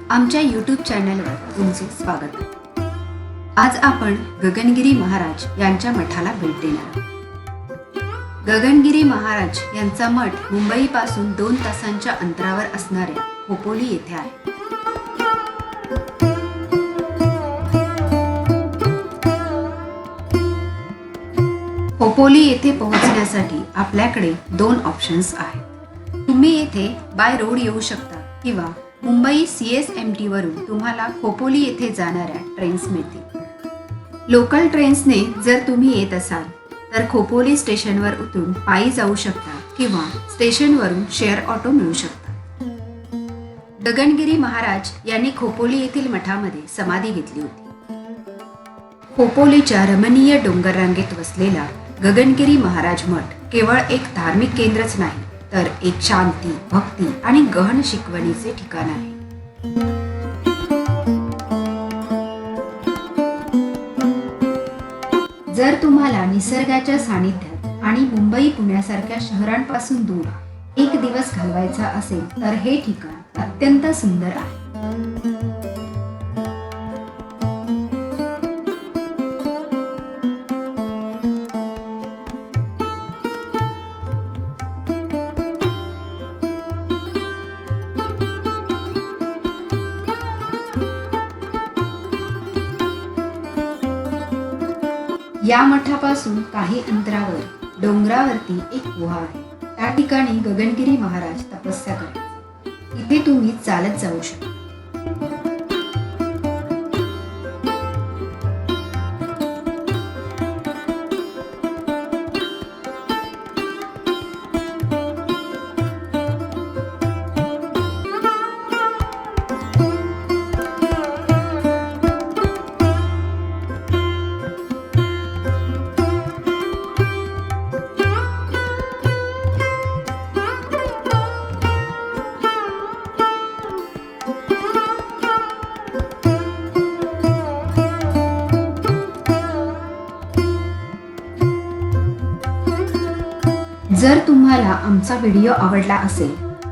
आमच्या यूट्यूब चॅनलवर तुमचे स्वागत आहे। आज आपण गगनगिरी महाराज यांच्या मठाला भेट देणार आहोत। गगनगिरी महाराज यांचा मठ मुंबईपासून 2 तासांच्या अंतरावर असणाऱ्या खोपोली येथे आहे। खोपोली येथे पोहोचण्यासाठी आपल्याकडे 2 ऑप्शन्स आहेत। तुम्ही येथे बाय रोड येऊ शकता किंवा मुंबई CSMT वरून तुम्हाला खोपोली येथे जाणाऱ्या ट्रेन्स मिळतील। लोकल ट्रेन्सने जर तुम्ही येत असाल तर खोपोली स्टेशनवर उतरून पायी जाऊ शकता किंवा स्टेशनवरून शेअर ऑटो मिळू शकता। गगनगिरी महाराज यांनी खोपोली येथील मठामध्ये समाधी घेतली होती। खोपोलीच्या रमणीय डोंगर रांगेत वसलेला गगनगिरी महाराज मठ केवळ एक धार्मिक केंद्रच नाही तर एक शांती, भक्ती आणि गहन शिकवणीचे ठिकाण आहे। जर तुम्हाला निसर्गाच्या सानिध्यात आणि मुंबई पुण्यासारख्या शहरांपासून दूर एक दिवस घालवायचा असेल तर हे ठिकाण अत्यंत सुंदर आहे। या मठापासून काही अंतरावर डोंगरावरती एक गुहा आहे। त्या ठिकाणी गगनगिरी महाराज तपस्या करतात। इथे तुम्ही चालत जाऊ शकता। जर तुम्हाला आमचा व्हिडिओ आवडला असेल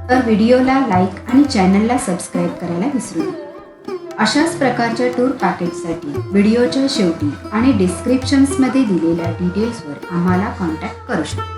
तर व्हिडिओला लाईक आणि चॅनलला सबस्क्राईब करायला विसरू नका। अशाच प्रकारच्या टूर पॅकेजसाठी व्हिडिओच्या शेवटी आणि डिस्क्रिप्शन्समध्ये दिलेल्या डिटेल्सवर आम्हाला कॉन्टॅक्ट करू शकता।